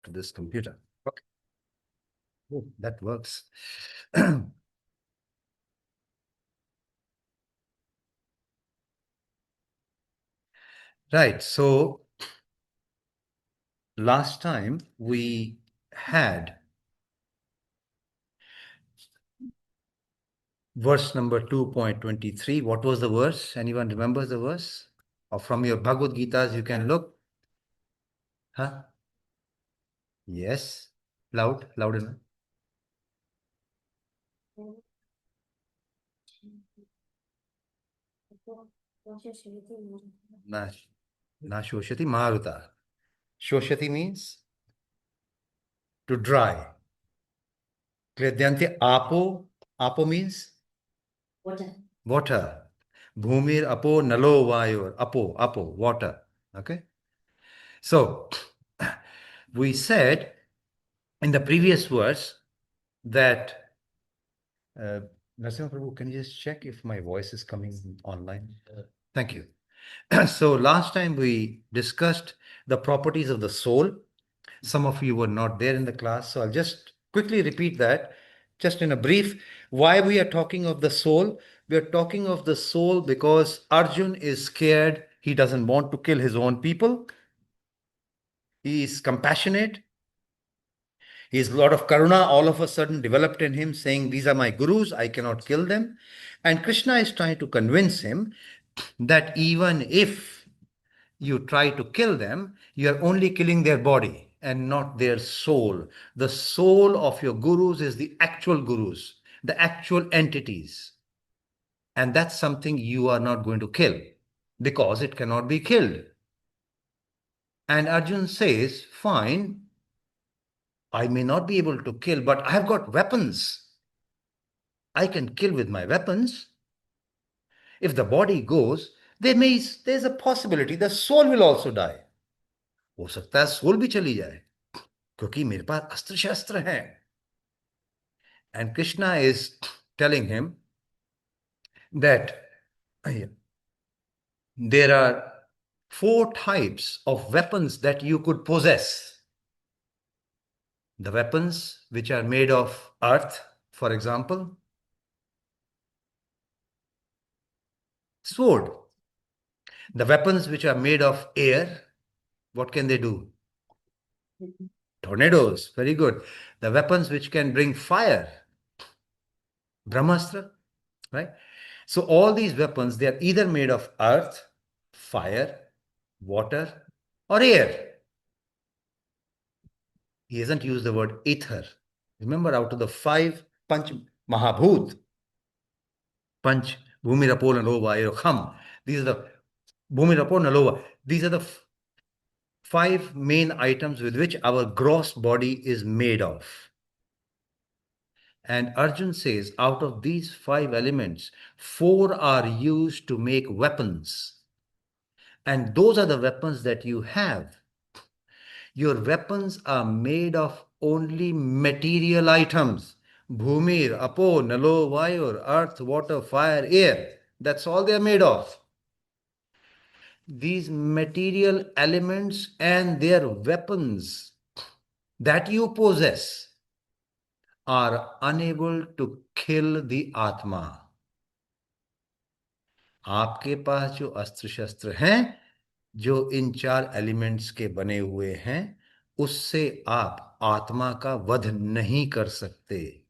to this computer. Okay. Oh, that works. Right. So last time we had verse number 2.23. What was the verse? Anyone remembers the verse? Or from your Bhagavad Gitas, you can look. Huh? Yes. Loud enough. Na, na shoshati maruta. Shoshati means to dry. Kledyanti apo. Apo means water. Bhumir apo nalo vayor. Apo, water. Okay. So we said in the previous verse that Narasimha Prabhu, can you just check if my voice is coming online? Thank you. So last time we discussed the properties of the soul. Some of you were not there in the class, so I'll just quickly repeat that, just in a brief. Why we are talking of the soul? We are talking of the soul because Arjun is scared. He doesn't want to kill his own people. He is compassionate. His lot of karuna all of a sudden developed in him, saying, these are my gurus, I cannot kill them. And Krishna is trying to convince him that even if you try to kill them, you are only killing their body and not their soul. The soul of your gurus is the actual gurus, the actual entities. And that's something you are not going to kill because it cannot be killed. And Arjun says, fine, I may not be able to kill, but I have got weapons. I can kill with my weapons. If the body goes, there's a possibility the soul will also die. हो सकता है soul भी चली जाए क्योंकि मेरे पास अस्त्र शस्त्र हैं. And Krishna is telling him that there are 4 types of weapons that you could possess. The weapons which are made of earth, for example, sword. The weapons which are made of air, what can they do? Tornadoes, very good. The weapons which can bring fire, Brahmastra, right? So all these weapons, they are either made of earth, fire, water, or air. He hasn't used the word ether. Remember, out of the 5 Panch Mahabhut, Panch, Bhumi, Rapo, Nalova, Air, Kham, these are the Bhumi, Rapo, Nalova. These are the 5 main items with which our gross body is made of. And Arjun says, out of these 5 elements, 4 are used to make weapons. And those are the weapons that you have. Your weapons are made of only material items. Bhumir, Apo, Nalo, Vayur, earth, water, fire, air. That's all they are made of. These material elements and their weapons that you possess are unable to kill the Atma. आपके पास जो अस्त्र शस्त्र हैं जो इन 4 elements के बने हुए हैं उससे आप आत्मा का वध नहीं कर सकते.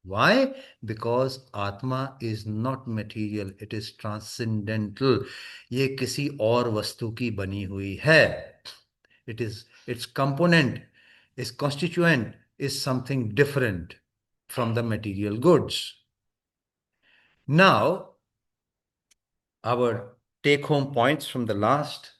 Why? Because Atma is not material, it is transcendental. ये किसी और वस्तु की बनी हुई है. Its component, its constituent is something different from the material goods. Now, our take-home points from the last.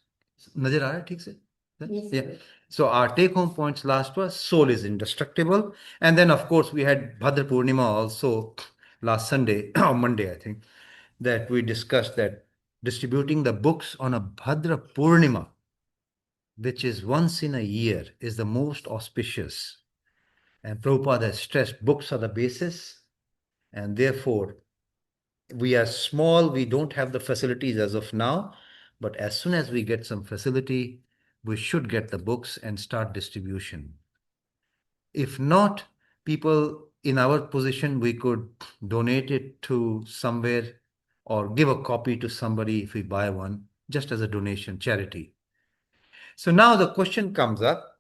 नजर आ रहा है ठीक से? Yes. Yeah. So our take-home points last was soul is indestructible, and then of course we had Bhadra Purnima also last Sunday or Monday, I think, that we discussed that distributing the books on a Bhadra Purnima, which is once in a year, is the most auspicious. And Prabhupada has stressed books are the basis, and therefore we are small, we don't have the facilities as of now, but as soon as we get some facility, we should get the books and start distribution. If not, people in our position, we could donate it to somewhere or give a copy to somebody if we buy one, just as a donation, charity. So now the question comes up.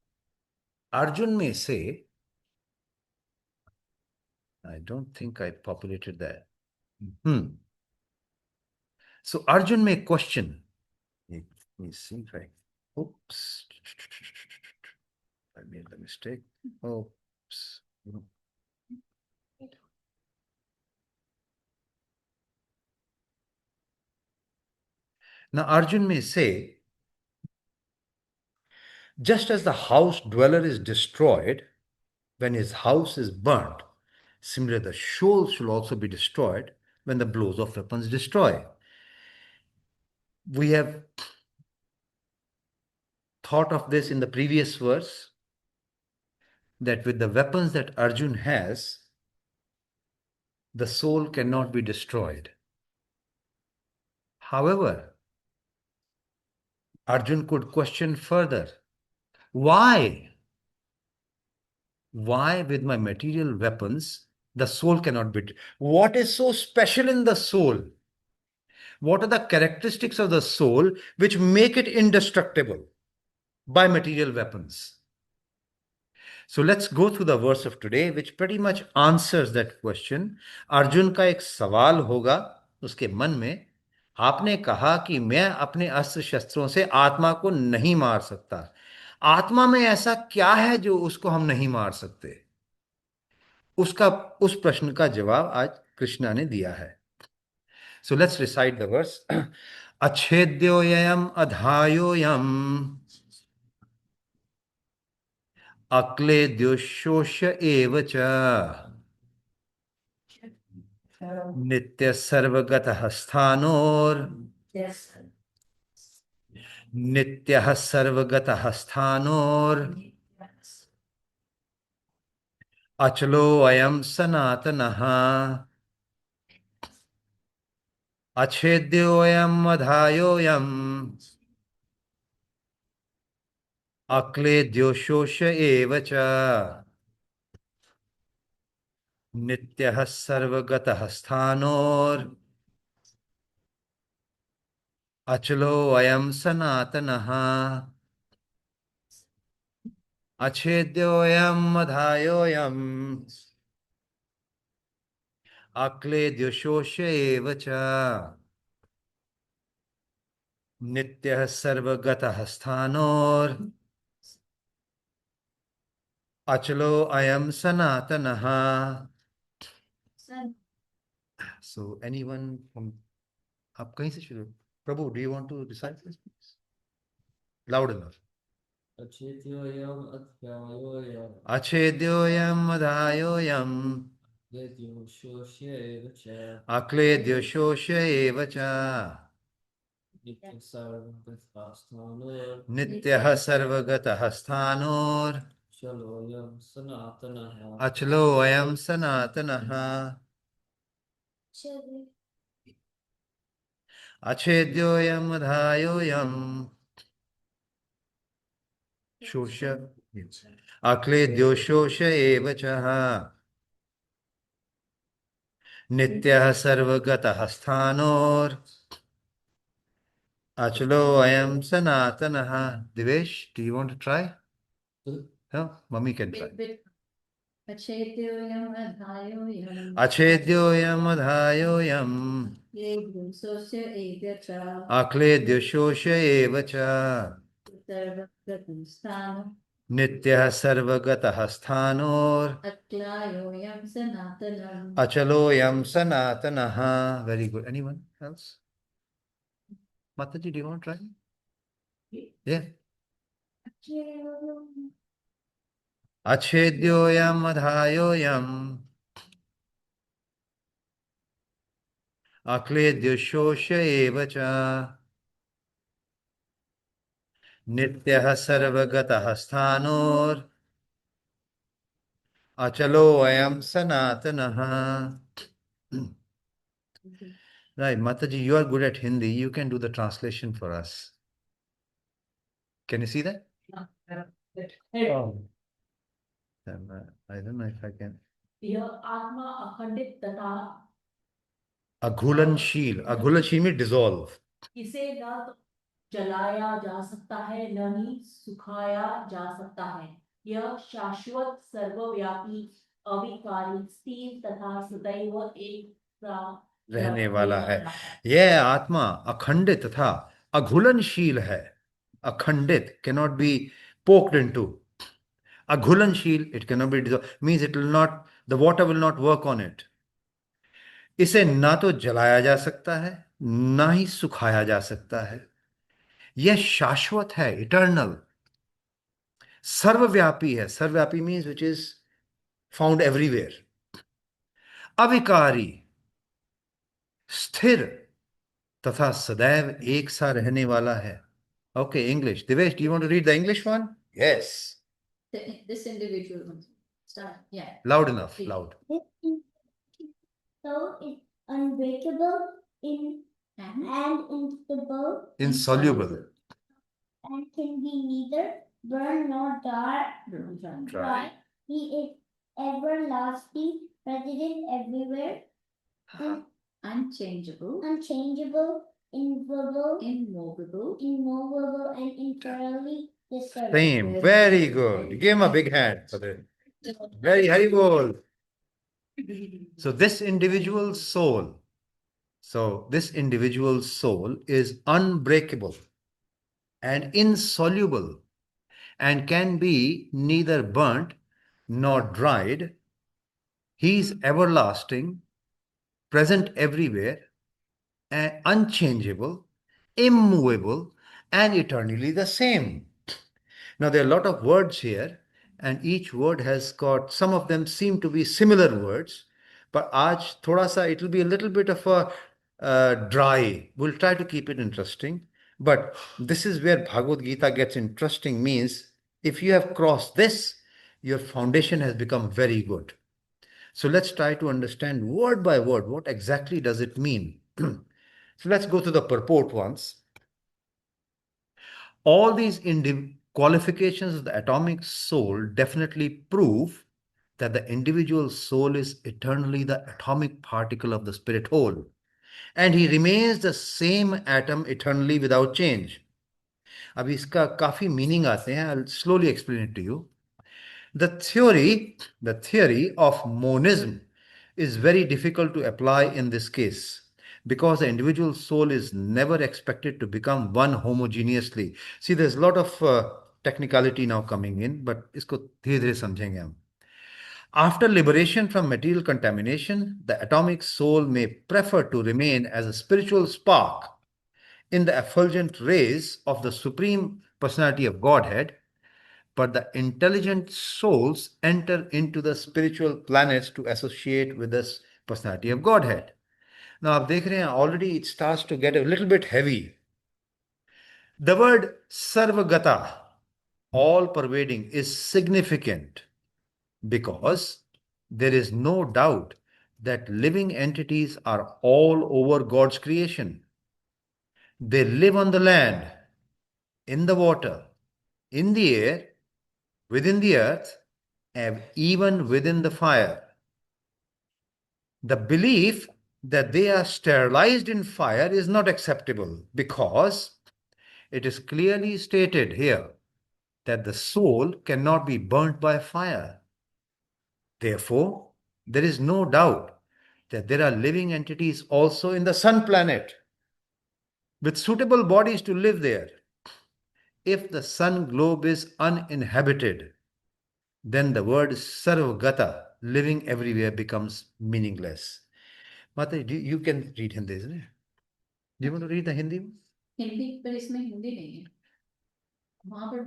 Arjun may say, I don't think I populated that. So Arjun may question. Let me see if I. Oops. I made the mistake. Oops. Now Arjun may say, just as the house dweller is destroyed when his house is burnt, similarly the soul should also be destroyed when the blows of weapons destroy. We have thought of this in the previous verse, that with the weapons that Arjun has, the soul cannot be destroyed. However, Arjun could question further. Why? Why, with my material weapons, the soul cannot be? What is so special in the soul? What are the characteristics of the soul which make it indestructible by material weapons? So let's go through the verse of today, which pretty much answers that question. Arjun का एक सवाल होगा उसके मन में. आपने कहा कि मैं अपने अस्त्र शस्त्रों से आत्मा को नहीं मार सकता. आत्मा में ऐसा क्या है जो उसको हम नहीं मार सकते? उसका उस प्रश्न का जवाब आज कृष्णा ने दिया है. So let's recite the verse. अच्छेद्योयम अधायोयम अक्लेद्योशोष एव च नित्य सर्वगतः स्थानोर नित्यः सर्वगतः स्थानोर अचलो अयम सनातनः अच्छेद्योयम अधायोयम अक्लेद्योशोष एव च नित्यः सर्वगतः स्थानोर अचलो अयम सनातनः अच्छेद्योयम अधायोयम अक्लेद्योशोष एव च नित्यः सर्वगतः स्थानोर अचलो अयम सनातनः. So anyone from आप कहीं से शुरू? प्रभु, do you want to recite this please? Loud enough. अच्छेद्योऽयम् अध्यायोऽयम् अच्छेद्योयम अधायोयम अक्लेद्योशोष्य एव च अक्लेद्योशोष एव च नित्यः सर्वगतः स्थानोर् नित्यः सर्वगतः स्थानोर चलोऽयं सनातनः अचलो अयम सनातनः अच्छेद्योयम अधायोयम शोष अक्लेद्योशोष एव च नित्यः सर्वगतः स्थानोर अचलो अयम सनातनः. Divesh, do you want to try? No, mummy can try. अच्छेद्योऽयम् अधायोऽयम् अच्छेद्योयम अधायोयम क्लेद्योशोष्य एव च अक्लेद्योशोष एव च सर्वगतं स्थानं नित्यः सर्वगतः स्थानोर अक्लायोऽयं सनातनम् अचलोयम सनातनः. Very good. Anyone else? Mataji, do you want to try? Yeah. अच्छेद्योयम अधायोयम अक्लेद्योशोष एव च नित्यः सर्वगतः स्थानोर अचलो अयम सनातनः. Right, Mataji, you are good at Hindi. You can do the translation for us. Can you see that? Oh. I don't know if I can. यह आत्मा अखंडित तथा Aghulansheel. Aghulansheel means dissolve. इसे न तो जलाया जा सकता है न ही सुखाया जा सकता है। यह शाश्वत सर्वव्यापी अविकारी स्थिर तथा सदैव एक सा रहने वाला है। यह आत्मा अखंडित तथा अघुलनशील है। अखंडित cannot be poked into. Aghulansheel, it cannot be dissolved, means it will not, the water will not work on it. इसे ना तो जलाया जा सकता है ना ही सुखाया जा सकता है। यह शाश्वत है, इटर्नल, सर्वव्यापी है। सर्वव्यापी means which is found everywhere. अविकारी, स्थिर तथा सदैव एक सा रहने वाला है। Okay, English. Divesh, do you want to read the English one? Yes, This individual one. Start. Yeah. Loud enough, loud. So it's unbreakable in and instable Insoluble. and can be neither burn nor dry. He is everlasting, present everywhere, Unchangeable, immovable, and entirely discernible. Same. Very good. Give him a big hand for that. Very Haribol. So this individual soul, is unbreakable and insoluble and can be neither burnt nor dried. He is everlasting, present everywhere, and unchangeable, immovable, and eternally the same. Now, there are a lot of words here, and each word has got, some of them seem to be similar words, but aaj thoda sa, it will be a little bit of a dry. We'll try to keep it interesting. But this is where Bhagavad Gita gets interesting, means if you have crossed this, your foundation has become very good. So let's try to understand word by word what exactly does it mean. So let's go to the purport once. All these qualifications of the atomic soul definitely prove that the individual soul is eternally the atomic particle of the spirit whole, and he remains the same atom eternally without change. अब इसका काफी meaning आते हैं. I'll slowly explain it to you. The theory of monism is very difficult to apply in this case because the individual soul is never expected to become one homogeneously. See, there's a lot of technicality now coming in, but इसको धीरे-धीरे समझेंगे हम. After liberation from material contamination, the atomic soul may prefer to remain as a spiritual spark in the effulgent rays of the Supreme Personality of Godhead, but the intelligent souls enter into the spiritual planets to associate with the Personality of Godhead. Now, आप देख रहे हैं, already it starts to get a little bit heavy. The word sarvagata, all pervading, is significant because there is no doubt that living entities are all over God's creation. They live on the land, in the water, in the air, within the earth, and even within the fire. The belief that they are sterilized in fire is not acceptable because it is clearly stated here that the soul cannot be burnt by fire. Therefore, there is no doubt that there are living entities also in the sun planet with suitable bodies to live there. If the sun globe is uninhabited, then the word sarvagata, living everywhere, becomes meaningless. Mata, you can read Hindi, isn't it? Do you want to read the Hindi? Hindi, पर इसमें हिंदी नहीं है. वहां पर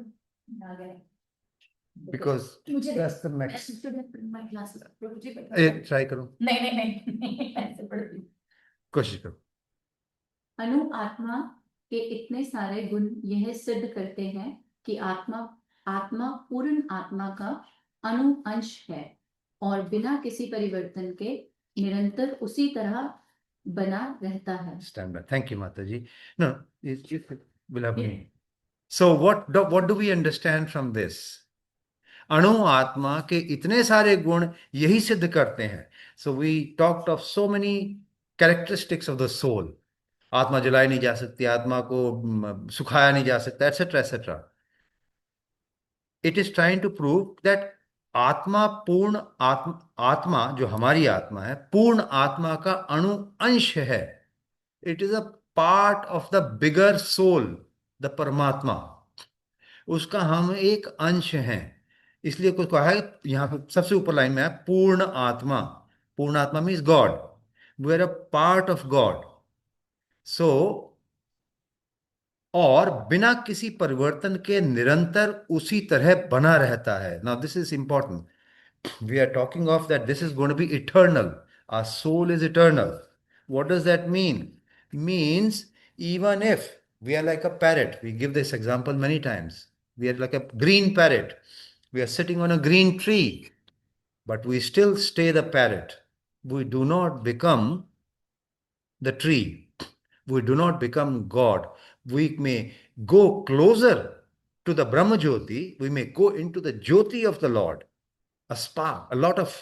आ गया. Because मुझे that's the max. my glasses. Try करो. नहीं ऐसे पढ़ रही. कोशिश करो. अनु आत्मा के इतने सारे गुण यह सिद्ध करते हैं कि आत्मा पूर्ण आत्मा का अणु अंश है और बिना किसी परिवर्तन के निरंतर उसी तरह बना रहता है. Stand by. Thank you, Mataji. No, you will have me. So what do we understand from this? अणु आत्मा के इतने सारे गुण यही सिद्ध करते हैं. So we talked of so many characteristics of the soul. आत्मा जलाई नहीं जा सकती, आत्मा को सुखाया नहीं जा सकता, etcetera etcetera. It is trying to prove that आत्मा पूर्ण आत्मा जो हमारी आत्मा है, पूर्ण आत्मा का अणु अंश है. It is a part of the bigger soul, the paramatma. उसका हम एक अंश हैं. इसलिए कुछ कहा है यहां पे सबसे ऊपर लाइन में है पूर्ण आत्मा. पूर्ण आत्मा means God. We are a part of God. So और बिना किसी परिवर्तन के निरंतर उसी तरह बना रहता है. Now this is important. We are talking of that this is going to be eternal. Our soul is eternal. What does that mean? Means even if we are like a parrot, we give this example many times. We are like a green parrot. We are sitting on a green tree, but we still stay the parrot. We do not become the tree. We do not become God. We may go closer to the Brahma Jyoti. We may go into the Jyoti of the Lord, a spark, a lot of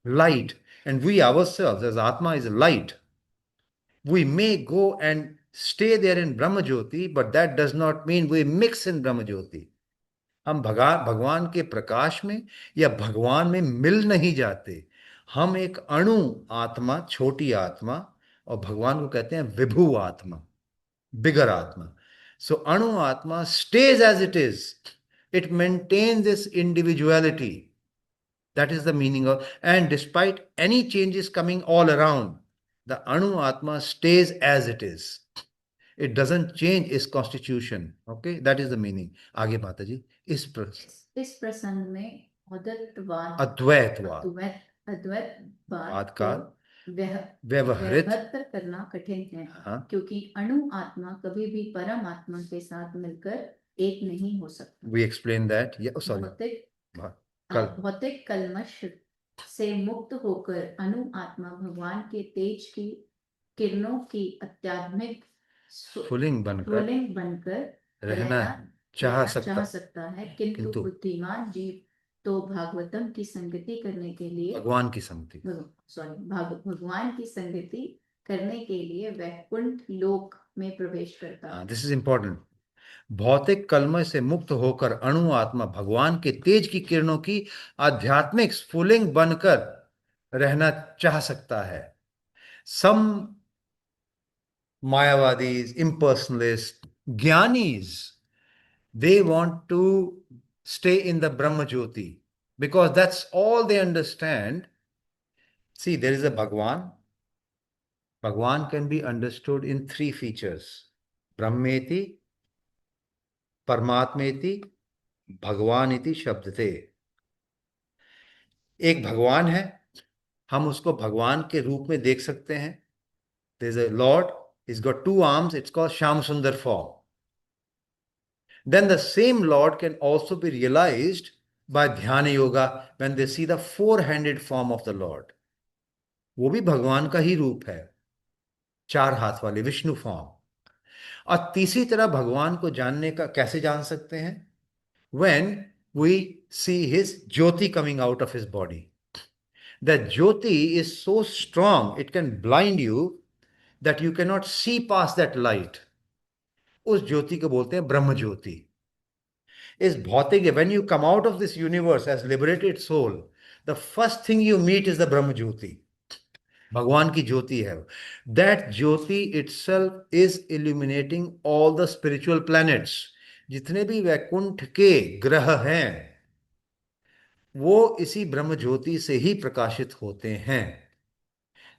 light. And we ourselves, as Atma is light, we may go and stay there in Brahma Jyoti, but that does not mean we mix in Brahma Jyoti. हम भगवान के प्रकाश में या भगवान में मिल नहीं जाते. हम एक अणु आत्मा, छोटी आत्मा, और भगवान को कहते हैं विभु आत्मा, बिगर आत्मा. So anu atma stage as it is. It maintains this individuality. That is the meaning of, and despite any changes coming all around, the Anu Atma stays as it is. It doesn't change its constitution. Okay, that is the meaning. आगे माता जी इस प्रसंग में अद्वैतवाद अद्वैतवाद अद्वैतवाद का व्यवहारित करना कठिन है. हाँ. क्योंकि अणु आत्मा कभी भी परम आत्मा के साथ मिलकर एक नहीं हो सकता. We explain that. Yeah, sorry. भौतिक कल्मश से मुक्त होकर अणु आत्मा भगवान के तेज की किरणों की आध्यात्मिक फुलिंग बनकर रहना चाह सकता है. किंतु बुद्धिमान जीव तो भागवतम की संगति करने के लिए भगवान की संगति करने के लिए वैकुंठ लोक में प्रवेश करता है. This is important. भौतिक कलमश से मुक्त होकर अणु आत्मा भगवान के तेज की किरणों की आध्यात्मिक स्फुलिंग बनकर रहना चाह सकता है. सम Mayavadis, impersonalists, Giani's, they want to stay in the Brahma Jyoti because that's all they understand. See, there is a Bhagwan. Bhagwan can be understood in three features: Brahmeti, परमात्मेति, भगवान इति शब्दते. एक भगवान है, हम उसको भगवान के रूप में देख सकते हैं. There is a Lord, he's got two arms, it's called Shyam Sundar form. Then the same Lord can also be realized by Dhyana Yoga when they see the four-handed form of the Lord. वो भी भगवान का ही रूप है, चार हाथ वाले Vishnu form. और तीसरी तरह भगवान को जानने का कैसे जान सकते हैं? When we see his jyoti coming out of his body. That jyoti is so strong, it can blind you that you cannot see past that light. उस ज्योति को बोलते हैं ब्रह्म ज्योति. इस भौतिक, when you come out of this universe as liberated soul, the first thing you meet is the ब्रह्म ज्योति. भगवान की ज्योति है. That Jyoti itself is illuminating all the spiritual planets. जितने भी वैकुंठ के ग्रह हैं वो इसी ब्रह्म ज्योति से ही प्रकाशित होते हैं.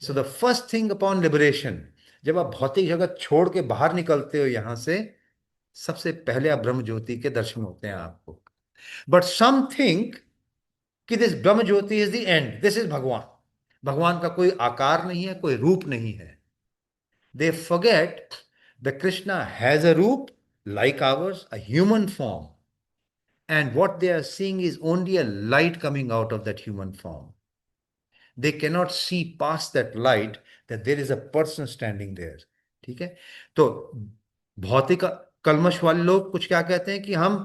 So the first thing upon liberation, जब आप भौतिक जगत छोड़ के बाहर निकलते हो यहां से, सबसे पहले आप ब्रह्म ज्योति के दर्शन होते हैं आपको. बट सम थिंक कि this Brahma jyoti is the end, this is Bhagwan. भगवान का कोई आकार नहीं है, कोई रूप नहीं है. They forget the Krishna has a रूप like ours, a human form, and what they are seeing is only a light coming out of that human form. They cannot see past that light that there is a person standing there. ठीक है. तो भौतिक कलमश वाले लोग कुछ क्या कहते हैं कि हम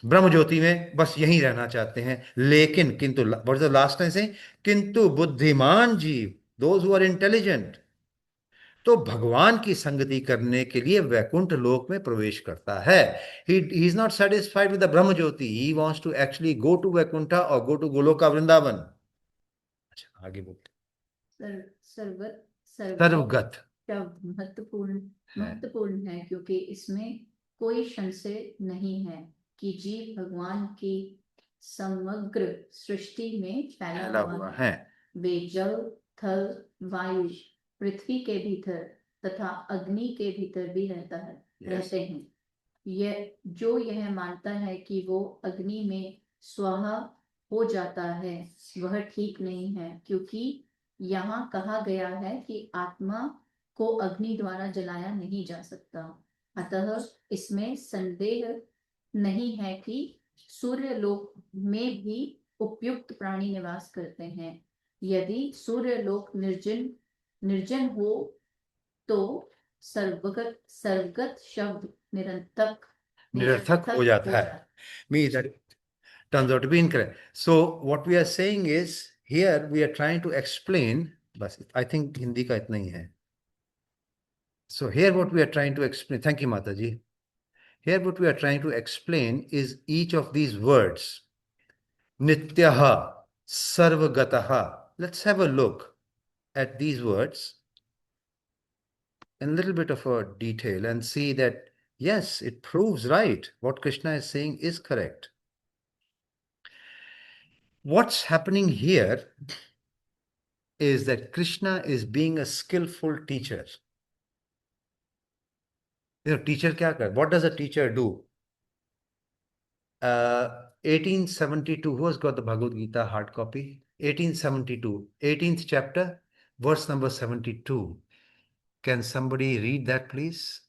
ब्रह्म ज्योति में बस यहीं रहना चाहते हैं, लेकिन किंतु what is the last time से, किंतु बुद्धिमान जीव, दोज हु आर इंटेलिजेंट, तो भगवान की संगति करने के लिए वैकुंठ लोक में प्रवेश करता है. He is not satisfied with the Brahma jyoti, he wants to actually go to Vaikuntha और गो टू गोलोका वृंदावन. अच्छा, आगे बोलते. सर्वगत सर्वगत शब्द महत्वपूर्ण है. महत्वपूर्ण है, क्योंकि इसमें कोई संशय नहीं है कि जीव भगवान की समग्र सृष्टि में फैला फैला हुआ हुआ है. है. वे जल, थल, वायु, पृथ्वी के भीतर तथा अग्नि के भीतर भी रहते हैं. यह मानता है कि वो अग्नि में स्वाहा हो जाता है, वह ठीक नहीं है, क्योंकि यहाँ कहा गया है कि आत्मा को अग्नि द्वारा जलाया नहीं जा सकता. अतः इसमें संदेह नहीं है कि सूर्य लोक में भी उपयुक्त प्राणी निवास करते हैं. यदि सूर्य लोक निर्जन हो तो सर्वगत शब्द निरर्थक हो जाता है. Means that turns out to be incorrect. So what we are saying is, here we are trying to explain, बस I think हिंदी का इतना ही है. So here what we are trying to explain, thank you Mata ji. Here what we are trying to explain is each of these words. Nityaha, sarvagataha. Let's have a look at these words in a little bit of a detail and see that yes, it proves right. What Krishna is saying is correct. What's happening here is that Krishna is being a skillful teacher. Teacher kya kar? What does a teacher do? 1872, who has got the Bhagavad Gita hard copy? 1872, 18th chapter, verse number 72. Can somebody read that, please?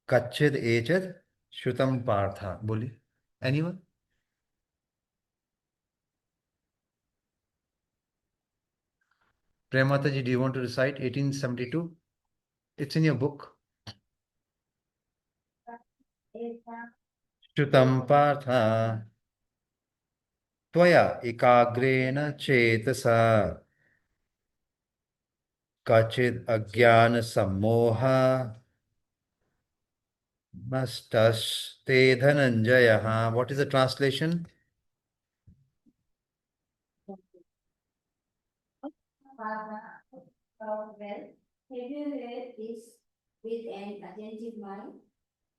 Kachid echad shrutam partha. Boli. Anyone? Premata ji, do you want to recite 1872? It's in your book. Shrutam partha tvaya ekagrena chetasa kachid agyana sammoha mastaste dhananjayaha. What is the translation? Well, have you read this with an attentive mind?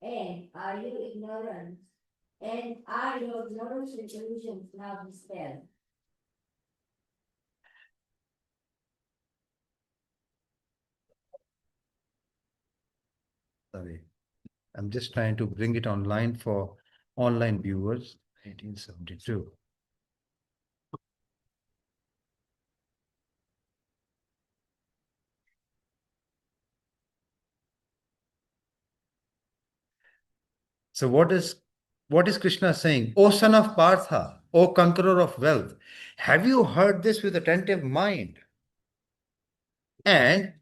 And are you ignorant? And are your ignorance and illusions now dispelled? Sorry, I'm just trying to bring it online for online viewers. 1872. So what is Krishna saying? O son of Partha, O conqueror of wealth, have you heard this with attentive mind? And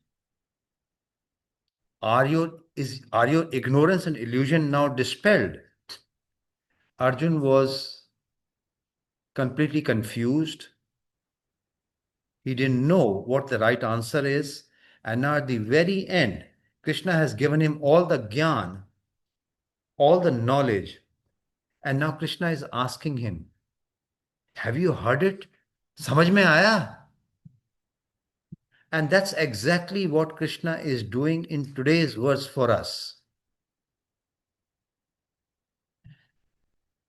are your ignorance and illusion now dispelled? Arjun was completely confused. He didn't know what the right answer is. And now at the very end, Krishna has given him all the gyan, all the knowledge. And now Krishna is asking him, have you heard it? Samajh mein aaya? And that's exactly what Krishna is doing in today's verse for us.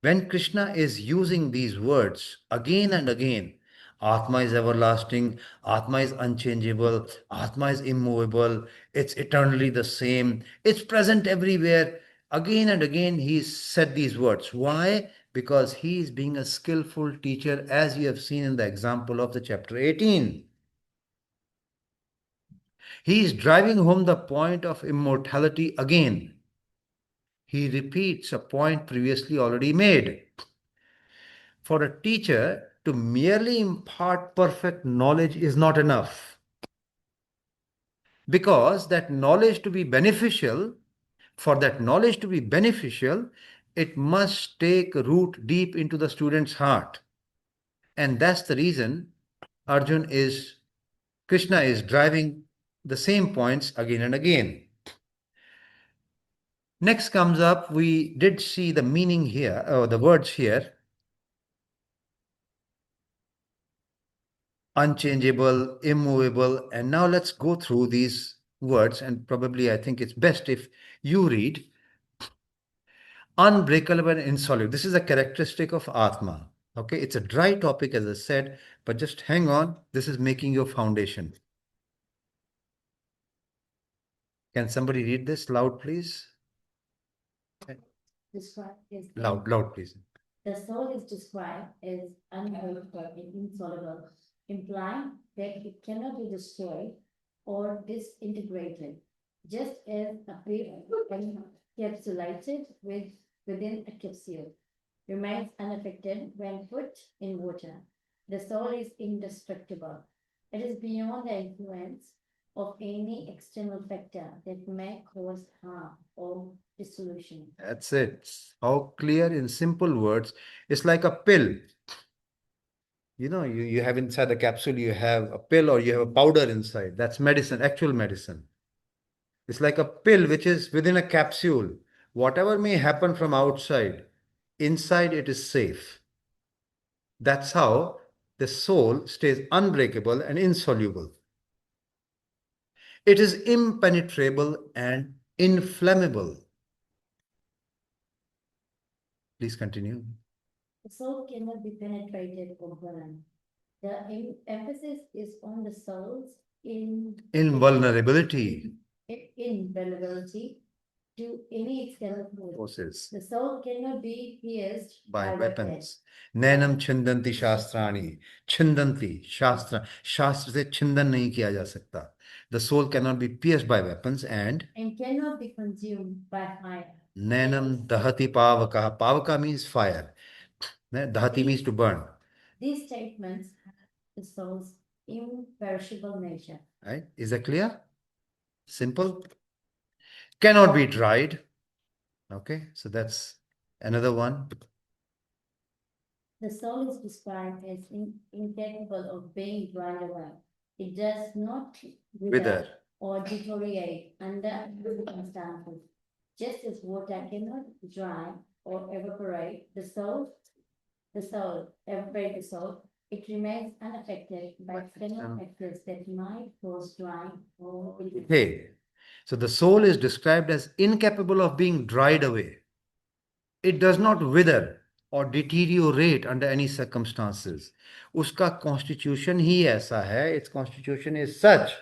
When Krishna is using these words again and again, Atma is everlasting, Atma is unchangeable, Atma is immovable, it's eternally the same, it's present everywhere. Again and again, he said these words. Why? Because he is being a skillful teacher, as you have seen in the example of the chapter 18. He is driving home the point of immortality again. He repeats a point previously already made. For a teacher, to merely impart perfect knowledge is not enough. Because that knowledge to be beneficial, for that knowledge to be beneficial, it must take root deep into the student's heart. And that's the reason Krishna is driving the same points again and again. Next comes up, we did see the meaning here, or the words here. Unchangeable, immovable. And now let's go through these words, and probably I think it's best if you read. Unbreakable and insoluble. This is a characteristic of Atma. Okay, it's a dry topic, as I said, but just hang on. This is making your foundation. Can somebody read this loud, please? Described as Loud, please. The soul is described as unbreakable and insoluble, implying that it cannot be destroyed or disintegrated, just as a paper encapsulated within a capsule remains unaffected when put in water. The soul is indestructible. It is beyond the influence of any external factor that may cause harm or dissolution. That's it. How clear in simple words. It's like a pill. You have inside the capsule, you have a pill or you have a powder inside. That's medicine, actual medicine. It's like a pill which is within a capsule. Whatever may happen from outside, inside it is safe. That's how the soul stays unbreakable and insoluble. It is impenetrable and inflammable. Please continue. The soul cannot be penetrated or burned. The emphasis is on the soul's Invulnerability invulnerability to any external force. forces The soul cannot be pierced by weapons. Nainam chindanti shastrani. Chindanti, shastra. Shastra se chindan nahi kiya ja sakta. The soul cannot be pierced by weapons and cannot be consumed by fire. Nainam dahati pavaka. Pavaka means fire. Dahati means to burn. These statements have the soul's imperishable nature. Right? Is that clear? Simple. Cannot be dried. Okay, so that's another one. The soul is described as incapable of being dried away. It does not wither or deteriorate under circumstances. Just as water cannot dry or evaporate the soul, it remains unaffected by external factors that might cause drying or withering. Hey, so the soul is described as incapable of being dried away. It does not wither or deteriorate under any circumstances. Uska constitution ही ऐसा है. Its constitution is such.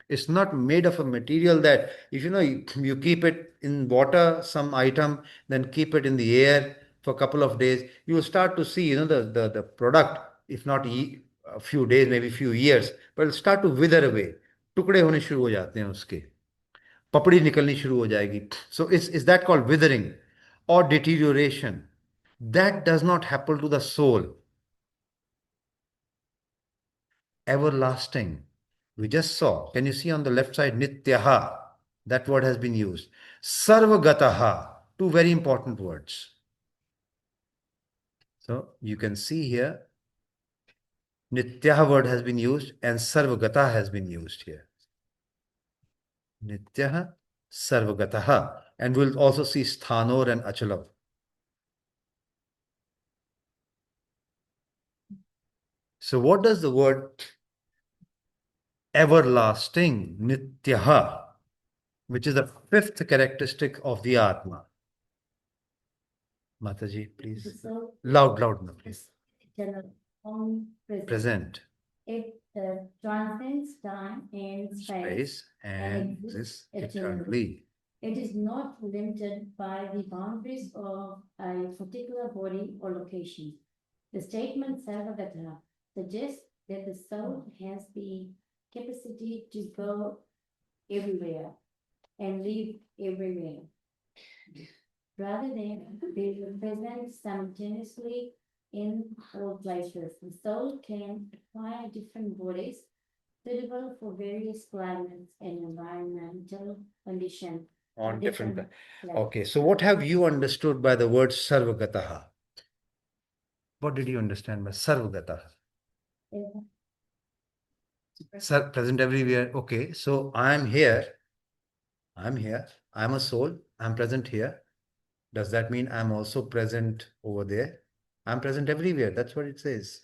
It's not made of a material that if you keep it in water, some item, then keep it in the air for a couple of days, you will start to see the product, if not a few days, maybe a few years, but it'll start to wither away. टुकड़े होने शुरू हो जाते हैं उसके, पपड़ी निकलनी शुरू हो जाएगी. So is that called withering or deterioration? That does not happen to the soul. Everlasting. We just saw. Can you see on the left side, nityaha? That word has been used. Sarvagataha. Two very important words. So you can see here, nityaha word has been used and sarvagata has been used here. Nityaha, sarvagataha. And we'll also see sthanor and achalav. So what does the word everlasting, nityaha, which is the fifth characteristic of the Atma? Mataji, please. So, Loud, no, please. Omnipresent. Present. It transcends time and Space and exists eternally. It is not limited by the boundaries of a particular body or location. The statement Sarvagata suggests that the soul has the capacity to go everywhere and live everywhere. Rather than being present simultaneously in all places. The soul can acquire different bodies suitable for various climates and environmental conditions. On different. places. Okay, so what have you understood by the word sarvagataha? What did you understand by sarvagataha? Present everywhere. Okay, so I'm here. I'm here. I'm a soul. I'm present here. Does that mean I'm also present over there? I'm present everywhere. That's what it says.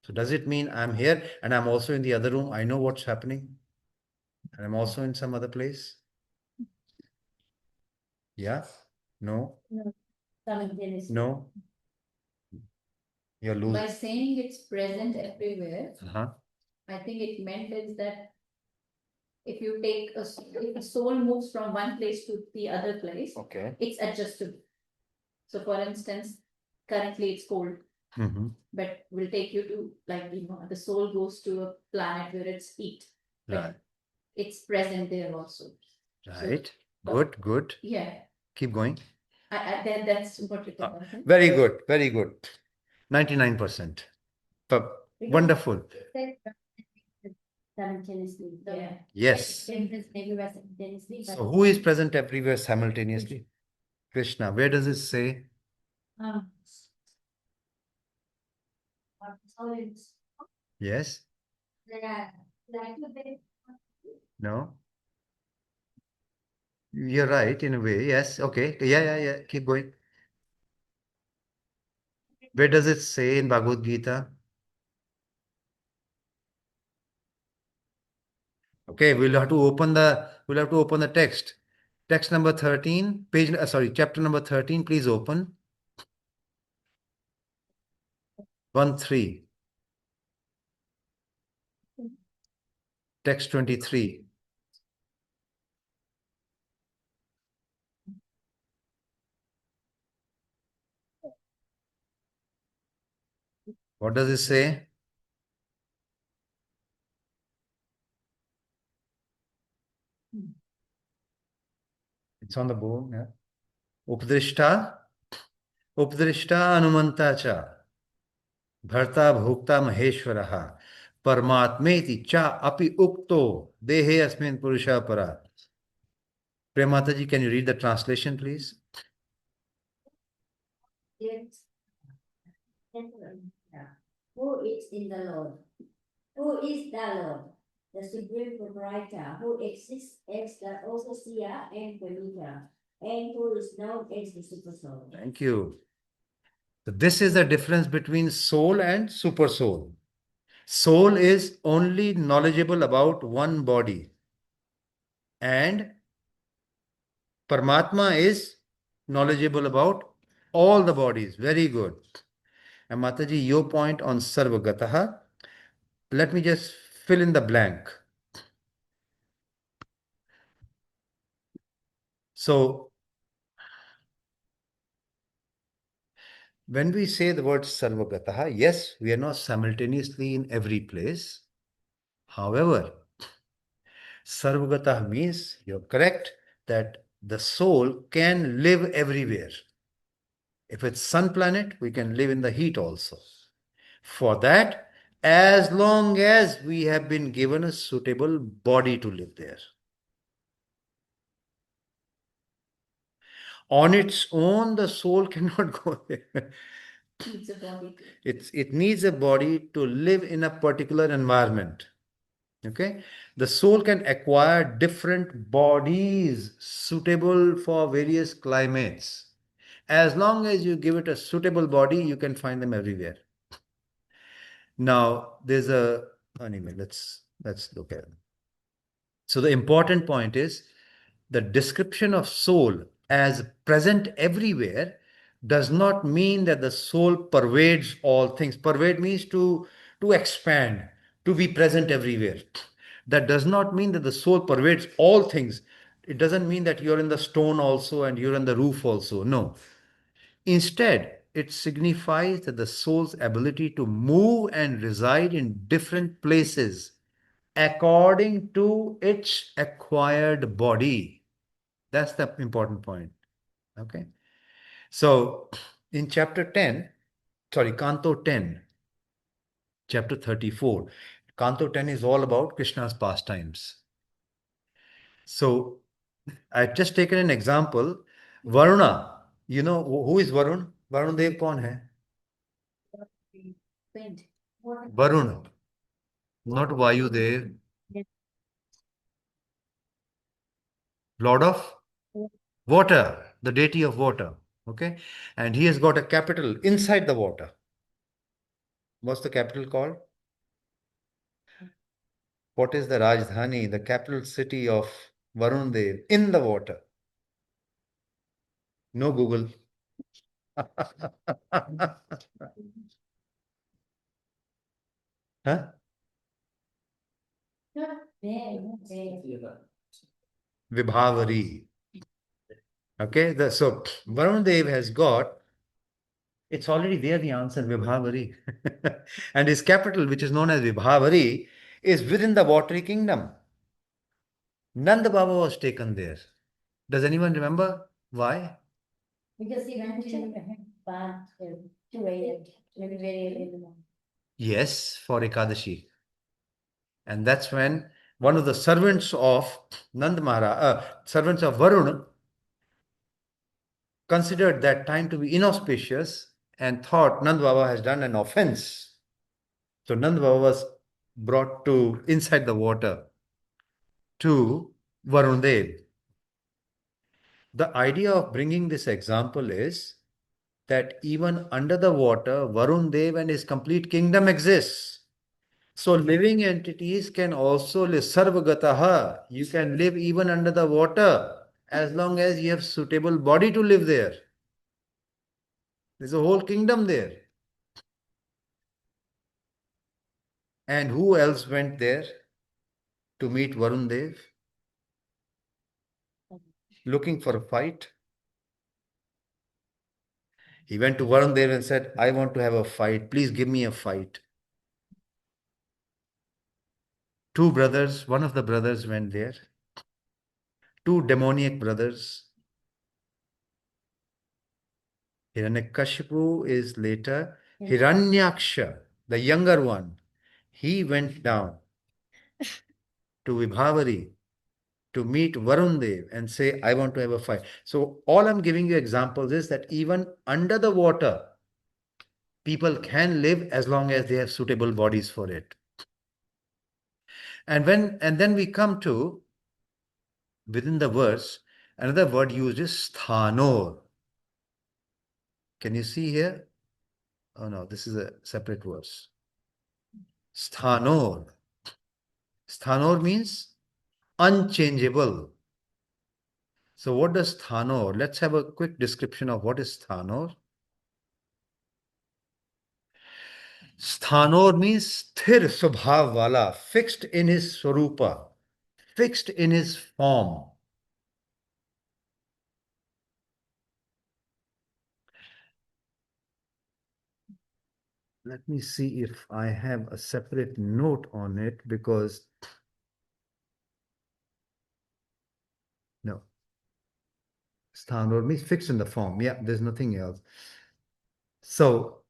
So does it mean I'm here and I'm also in the other room? I know what's happening. And I'm also in some other place? Yeah? No? Simultaneously. No? You're losing. By saying it's present everywhere, Uh-huh. I think it meant is that if you take if a soul moves from one place to the other place, Okay. it's adjustable. So for instance, currently it's cold, Mm-hmm. but will take you to, like, the soul goes to a planet where it's heat. But Right. it's present there also. Right. Good, good. Yeah. Keep going. That's what it is. Very good, very good. 99%. Wonderful. Simultaneously. So Yeah. Yes. present everywhere simultaneously. So who is present everywhere simultaneously? Krishna. Where does it say? Yes? No? You're right in a way. Yes. Okay. Yeah. Keep going. Where does it say in Bhagavad Gita? Okay, we'll have to open the text. Text number 13, chapter number 13, please open. 1-3. Text 23. What does it say? It's on the board. Yeah. Updrishta Anumanta cha Bharta Bhokta Maheshwaraha Paramatmeti cha api ukto dehe asmin purusha para. Premataji, can you read the translation, please? Yes. Who is in the Lord? Who is the Lord? The supreme proprietor, who exists as the overseer and creator, and who is known as the super soul. Thank you. So this is the difference between soul and super soul. Soul is only knowledgeable about one body, and Paramatma is knowledgeable about all the bodies. Very good. And Mataji, your point on Sarvagataha, let me just fill in the blank. So, when we say the word Sarvagataha, yes, we are not simultaneously in every place. However, Sarvagataha means, you're correct, that the soul can live everywhere. If it's sun planet, we can live in the heat also. For that, as long as we have been given a suitable body to live there. On its own, the soul cannot go there. Needs a body. It needs a body to live in a particular environment. Okay? The soul can acquire different bodies suitable for various climates. As long as you give it a suitable body, you can find them everywhere. Now, anyway, let's look at it. So the important point is the description of soul as present everywhere does not mean that the soul pervades all things. Pervade means to expand, to be present everywhere. That does not mean that the soul pervades all things. It doesn't mean that you're in the stone also and you're in the roof also. No. Instead, it signifies that the soul's ability to move and reside in different places according to its acquired body. That's the important point. Okay. So, in chapter 10, sorry, Canto 10, chapter 34. Canto 10 is all about Krishna's pastimes. So I've just taken an example. Varuna, you know who is Varun? Varun Dev kaun hai? Wind. Varun, not Vayu Dev. Yes. Lord of water, the deity of water. Okay. And he has got a capital inside the water. What's the capital called? What is the Rajdhani, the capital city of Varun Dev in the water? No Google. Huh? There. Vibhavari. Okay, so Varun Dev has got, it's already there, the answer, Vibhavari. And his capital, which is known as Vibhavari, is within the watery kingdom. Nanda Baba was taken there. Does anyone remember why? Because he went to bath to wait very, very early in the morning. Yes, for Ekadashi. And that's when one of the servants of Nand Maharaj, servants of Varun, considered that time to be inauspicious and thought Nand Baba has done an offense. So Nand Baba was brought to inside the water to Varun Dev. The idea of bringing this example is that even under the water, Varun Dev and his complete kingdom exists. So living entities can also live sarvagataha. You can live even under the water as long as you have suitable body to live there. There's a whole kingdom there. And who else went there to meet Varun Dev? Looking for a fight. He went to Varun Dev and said, I want to have a fight. Please give me a fight. Two brothers, one of the brothers went there. Two demoniac brothers. Hiranyakashipu is later. Hiranyaksha, the younger one, he went down to Vibhavari to meet Varun Dev and say, I want to have a fight. So all I'm giving you examples is that even under the water, people can live as long as they have suitable bodies for it. And then we come to, within the verse, another word used is sthanor. Can you see here? Oh no, this is a separate verse. Sthanor. Sthanor means unchangeable. So what does sthanor? Let's have a quick description of what is sthanor. Sthanor means sthir subhav wala, fixed in his swarupa, fixed in his form. Let me see if I have a separate note on it because no. Sthanor means fixed in the form. Yeah, there's nothing else. So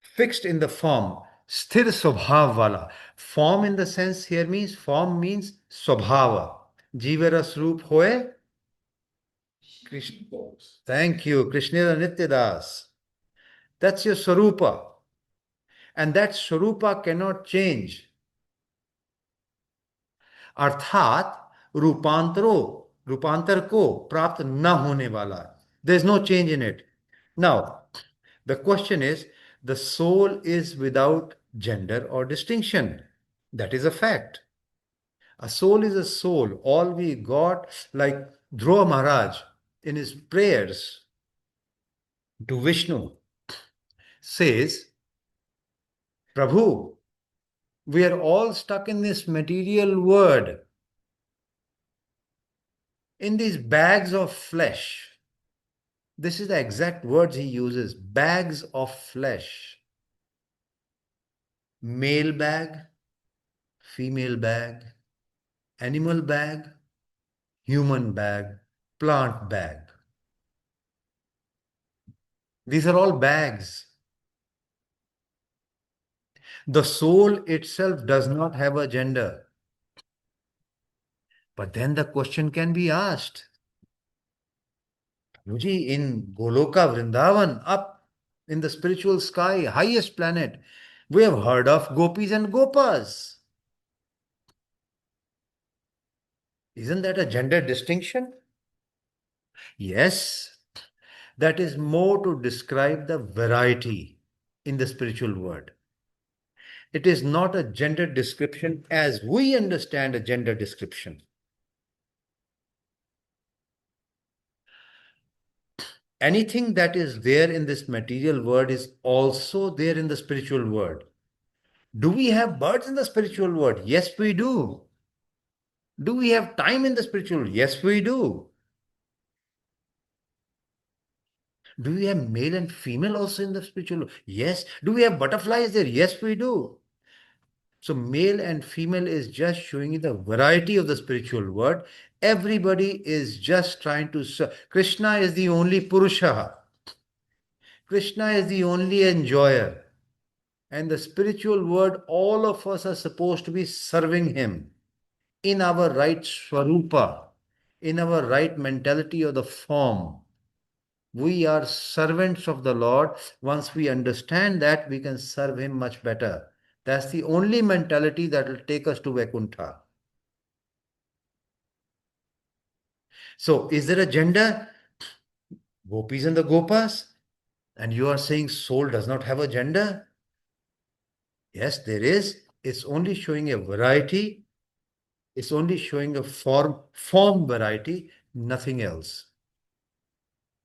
fixed in the form, sthir swabhav wala. Form in the sense here means form means swabhava. Jivara swarup hoye. Krishna. Thank you, Krishna Nityadas. That's your swarupa. And that swarupa cannot change. अर्थात रूपांतर को प्राप्त न होने वाला. There's no change in it. Now, the question is, the soul is without gender or distinction. That is a fact. A soul is a soul. All we got, like Dhruva Maharaj in his prayers to Vishnu says, Prabhu, we are all stuck in this material world, in these bags of flesh. This is the exact words he uses, bags of flesh. Male bag, female bag, animal bag, human bag, plant bag. These are all bags. The soul itself does not have a gender. But then the question can be asked, Guruji, in Goloka Vrindavan, up in the spiritual sky, highest planet, we have heard of gopis and gopas. Isn't that a gender distinction? Yes, that is more to describe the variety in the spiritual world. It is not a gender description as we understand a gender description. Anything that is there in this material world is also there in the spiritual world. Do we have birds in the spiritual world? Yes, we do. Do we have time in the spiritual world? Yes, we do. Do we have male and female also in the spiritual world? Yes. Do we have butterflies there? Yes, we do. So male and female is just showing you the variety of the spiritual world. Everybody is just trying to serve. Krishna is the only Purusha. Krishna is the only enjoyer. And the spiritual world, all of us are supposed to be serving him in our right swarupa, in our right mentality or the form. We are servants of the Lord. Once we understand that, we can serve him much better. That's the only mentality that will take us to Vaikuntha. So, is there a gender? Gopis and the Gopas? And you are saying soul does not have a gender? Yes, there is. It's only showing a variety. It's only showing a form variety, nothing else.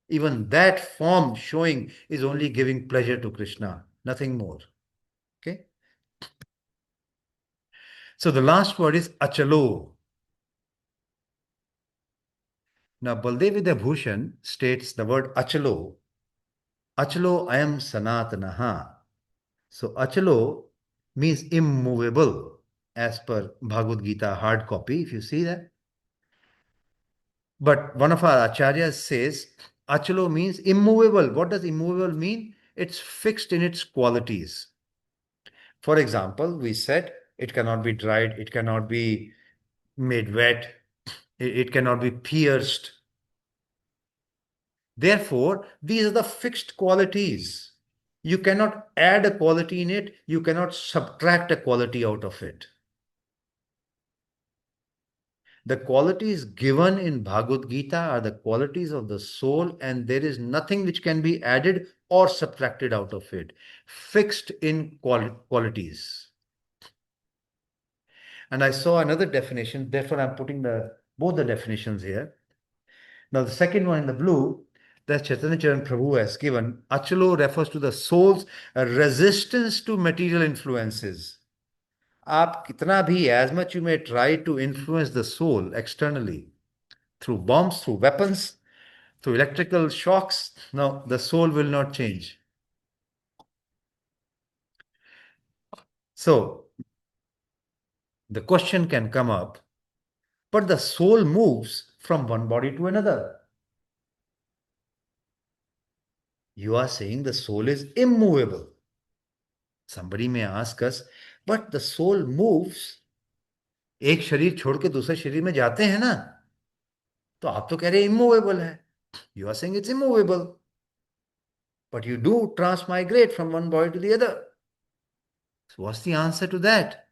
Even that form showing is only giving pleasure to Krishna, nothing more. Okay? So the last word is achalo. Now, Baldev Bhushan states the word achalo. Achalo ayam sanatanaha. So achalo means immovable as per Bhagavad Gita hard copy, if you see that. But one of our acharyas says achalo means immovable. What does immovable mean? It's fixed in its qualities. For example, we said it cannot be dried, it cannot be made wet, it cannot be pierced. Therefore, these are the fixed qualities. You cannot add a quality in it, you cannot subtract a quality out of it. The qualities given in Bhagavad Gita are the qualities of the soul, and there is nothing which can be added or subtracted out of it. Fixed in qualities. And I saw another definition, therefore I'm putting both the definitions here. Now, the second one in the blue, that Chaitanya Charan Prabhu has given, Achalo refers to the soul's resistance to material influences. आप कितना भी, as much you may try to influence the soul externally, through bombs, through weapons, through electrical shocks, no, the soul will not change. So, the question can come up, but the soul moves from one body to another. You are saying the soul is immovable. Somebody may ask us, but the soul moves. एक शरीर छोड़ के दूसरे शरीर में जाते हैं ना, तो आप तो कह रहे immovable है. You are saying it's immovable. But you do transmigrate from one body to the other. So what's the answer to that?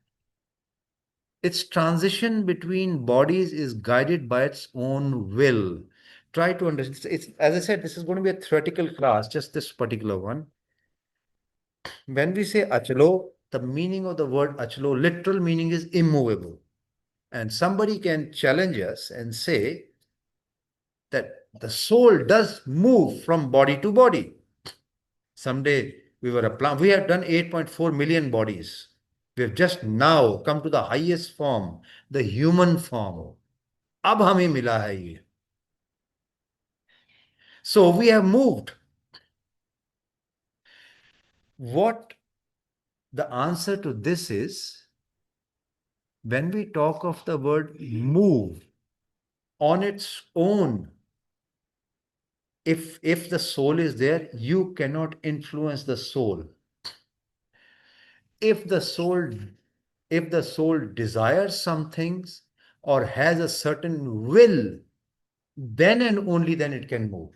Its transition between bodies is guided by its own will. Try to understand. It's, as I said, this is going to be a theoretical class, just this particular one. When we say achalo, the meaning of the word achalo, literal meaning is immovable. And somebody can challenge us and say that the soul does move from body to body. Someday we have done 8.4 million bodies. We have just now come to the highest form, the human form. अब हमें मिला है ये. So we have moved. What the answer to this is, when we talk of the word move on its own, if the soul is there, you cannot influence the soul. if the soul desires some things or has a certain will, then and only then it can move.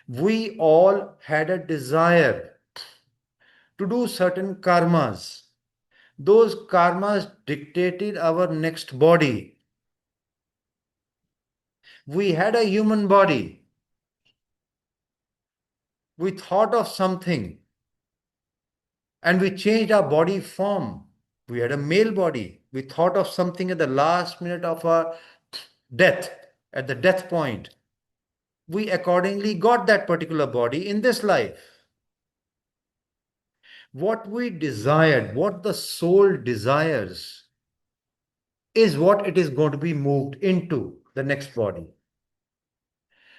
We all had a desire to do certain karmas. Those karmas dictated our next body. We had a human body. We thought of something and we changed our body form. We had a male body. We thought of something at the last minute of our death, at the death point. We accordingly got that particular body in this life. What we desired, what the soul desires, is what it is going to be moved into the next body.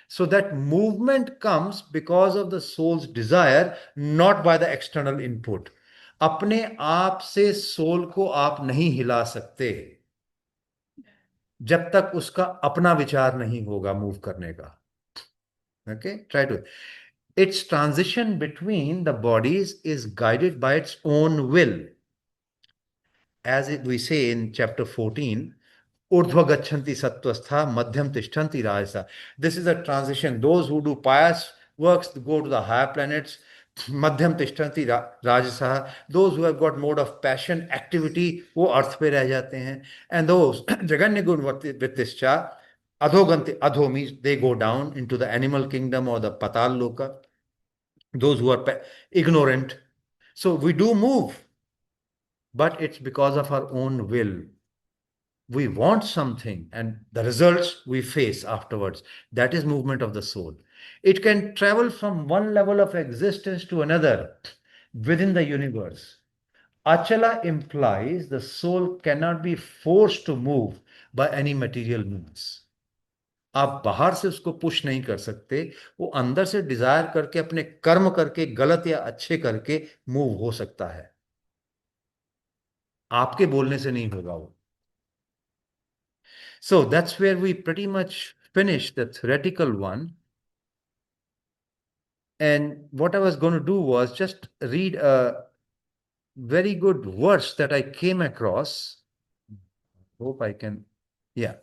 So that movement comes because of the soul's desire, not by the external input. अपने आप से soul को आप नहीं हिला सकते जब तक उसका अपना विचार नहीं होगा मूव करने का. Okay, try to. Its transition between the bodies is guided by its own will. As we say in chapter 14, Urdhva gachanti sattvastha, madhyam tishtanti rajasa. This is a transition. Those who do pious works go to the higher planets. Madhyam tishtanti rajasa. Those who have got mode of passion, activity, वो अर्थ पे रह जाते हैं. And those jaganya gun vittischa, adhoganti, adho means they go down into the animal kingdom or the patal loka. Those who are ignorant. So we do move, but it's because of our own will. We want something and the results we face afterwards. That is movement of the soul. It can travel from one level of existence to another within the universe. Achala implies the soul cannot be forced to move by any material means. आप बाहर से उसको push नहीं कर सकते, वो अंदर से डिजायर करके अपने कर्म करके गलत या अच्छे करके मूव हो सकता है. आपके बोलने से नहीं होगा वो. So that's where we pretty much finished the theoretical one. And what I was going to do was just read a very good verse that I came across. Hope I can, yeah.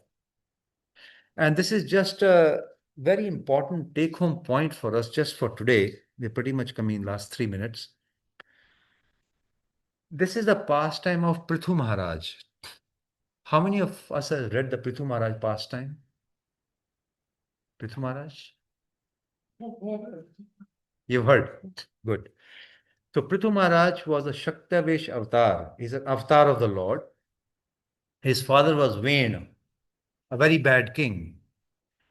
And this is just a very important take-home point for us just for today. We're pretty much coming in last 3 minutes. This is the pastime of Prithu Maharaj. How many of us have read the Prithu Maharaj pastime? Prithu Maharaj? You've heard. Good. So Prithu Maharaj was a Shaktavesh avatar. He's an avatar of the Lord. His father was Vain, a very bad king,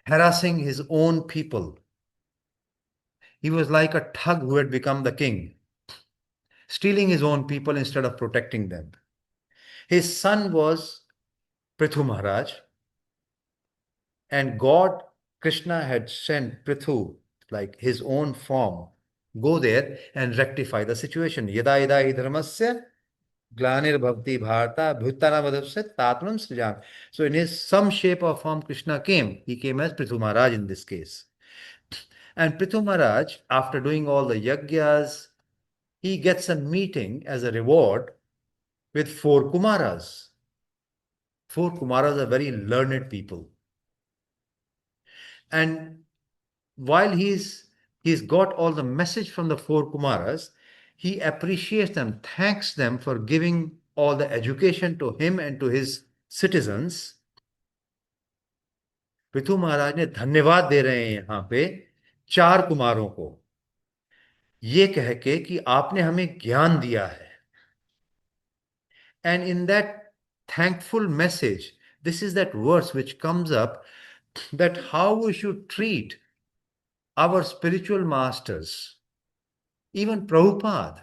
harassing his own people. He was like a thug who had become the king, stealing his own people instead of protecting them. His son was Prithu Maharaj, and God, Krishna, had sent Prithu, like his own form, go there and rectify the situation. Yada yada hi dharmasya glanir bhavati bharata bhutanavadavsya tatmanam srijam. So in his some shape or form, Krishna came. He came as Prithu Maharaj in this case. And Prithu Maharaj, after doing all the yagyas, he gets a meeting as a reward with 4 Kumaras. 4 Kumaras are very learned people. And while he's got all the message from the 4 Kumaras, he appreciates them, thanks them for giving all the education to him and to his citizens. Prithu महाराज ने धन्यवाद दे रहे हैं यहाँ पे 4 कुमारों को, ये कह के कि आपने हमें ज्ञान दिया है. And in that thankful message, this is that verse which comes up, that how we should treat our spiritual masters, even Prabhupada,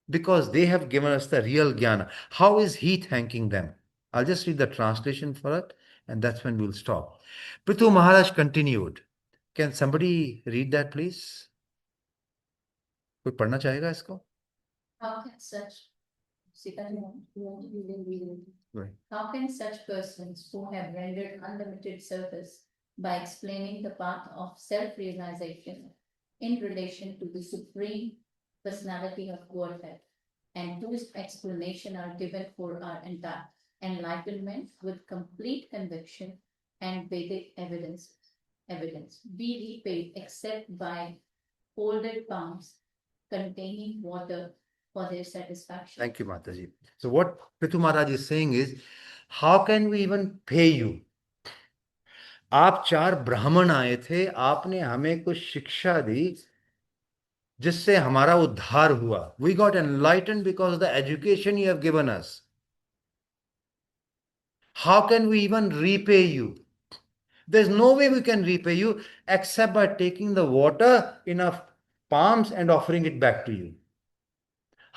because they have given us the real jnana. How is he thanking them? I'll just read the translation for it, and that's when we'll stop. Prithu Maharaj continued. Can somebody read that, please? कोई पढ़ना चाहेगा इसको? How can such Right. How can such persons who have rendered unlimited service by explaining the path of self-realization in relation to the Supreme Personality of Godhead and whose explanation are given for our entire enlightenment with complete conviction and Vedic evidence. Be repaid except by folded palms containing water for their satisfaction. Thank you, Mataji. So what Prithu Maharaj is saying is, how can we even pay you? आप 4 ब्राह्मण आए थे, आपने हमें कुछ शिक्षा दी जिससे हमारा उद्धार हुआ. We got enlightened because of the education you have given us. How can we even repay you? There's no way we can repay you except by taking the water in our palms and offering it back to you.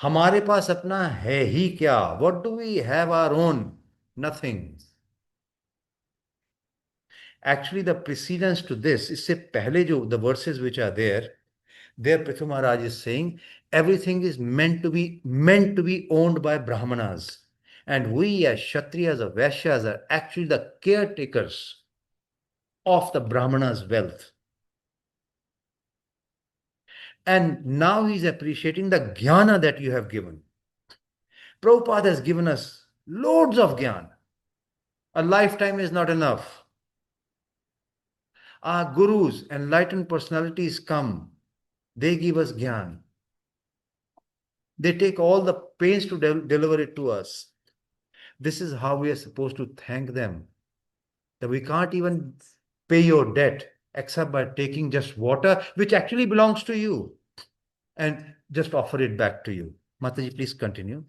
हमारे पास अपना है ही क्या? What do we have our own? Nothing. Actually, the precedence to this, इससे पहले जो the verses which are there Prithu Maharaj is saying everything is meant to be owned by Brahmanas, and we as Kshatriyas or Vaishyas are actually the caretakers of the Brahmanas' wealth. And now he's appreciating the jnana that you have given. Prabhupada has given us loads of jnana. A lifetime is not enough. Our gurus, enlightened personalities come. They give us jnana. They take all the pains to deliver it to us. This is how we are supposed to thank them. That we can't even pay your debt except by taking just water, which actually belongs to you, and just offer it back to you. Mataji, please continue.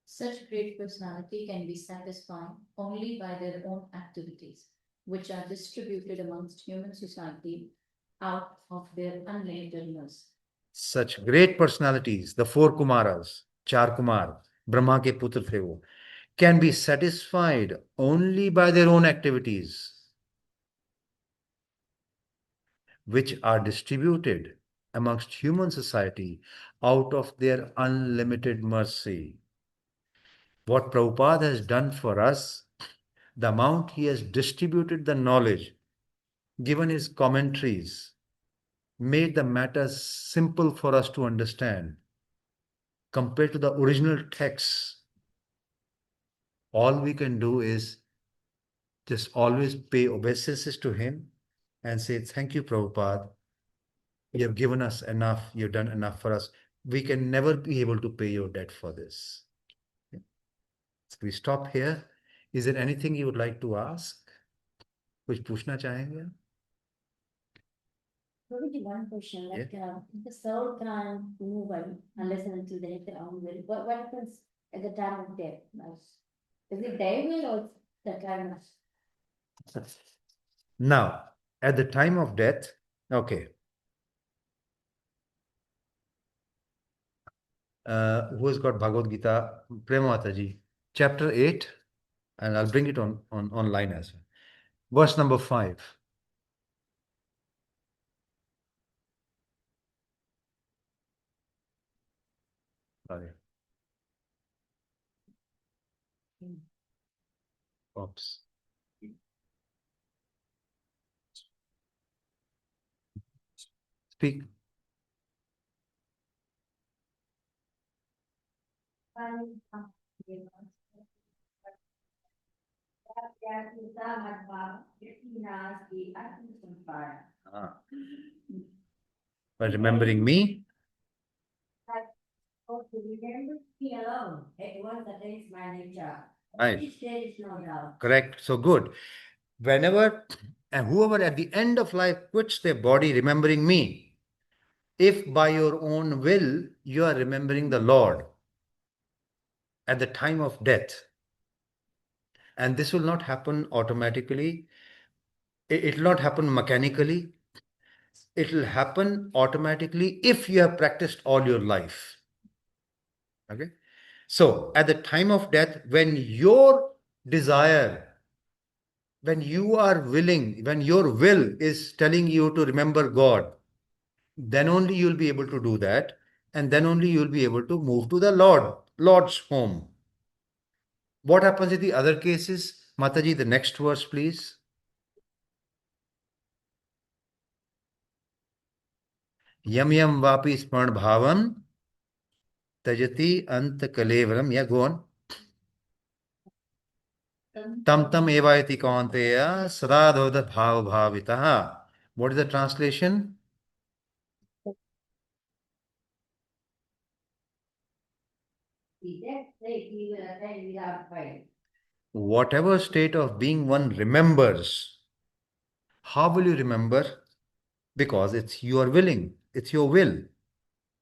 Such great personality can be satisfied only by their own activities, which are distributed amongst human society out of their unlimited mercy. Such great personalities, the 4 Kumaras, 4 Kumar, Brahma ke putra the wo, can be satisfied only by their own activities, which are distributed amongst human society out of their unlimited mercy. What Prabhupada has done for us, the amount he has distributed the knowledge, given his commentaries, made the matters simple for us to understand. Compared to the original texts, all we can do is just always pay obeisances to him and say, thank you, Prabhupada. You have given us enough. You've done enough for us. We can never be able to pay your debt for this. So we stop here. Is there anything you would like to ask? कुछ पूछना चाहेंगे? Maybe one question, like the soul can't move unless and until they hit their own will. What happens at the time of death? Like, is it their will or the time of? Now, at the time of death, okay. Who has got Bhagavad Gita? Prema Mataji, chapter 8, and I'll bring it on online as well. Verse number 5. Sorry. Oops. Speak. By remembering me? Remember me alone. It was against my nature. Right. This there is no doubt. Correct. So good. Whenever and whoever at the end of life quits their body remembering me, if by your own will you are remembering the Lord at the time of death, and this will not happen automatically, it will not happen mechanically, it will happen automatically if you have practiced all your life. Okay? So at the time of death, when your desire, when you are willing, when your will is telling you to remember God, then only you'll be able to do that, and then only you'll be able to move to the Lord's home. What happens in the other cases? Mataji, the next verse, please. Yam yam vapi smaran bhavam त्यजति अंत कलेवरम, या go on, तम तम एवायति कौन्तेय सदा भवद भाव भावितः. What is the translation? Whatever state of being one remembers. How will you remember? Because it's your willing, it's your will.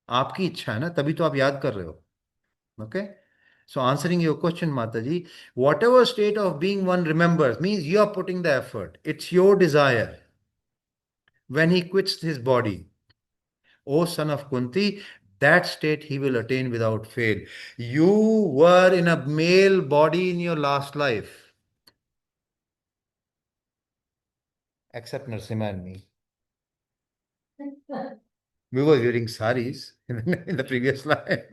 आपकी इच्छा है ना, तभी तो आप याद कर रहे हो. Okay? So answering your question, Mataji, whatever state of being one remembers means you are putting the effort. It's your desire. When he quits his body, O son of Kunti, that state he will attain without fail. You were in a male body in your last life, except Narasimha and me. We were wearing saris in the previous life.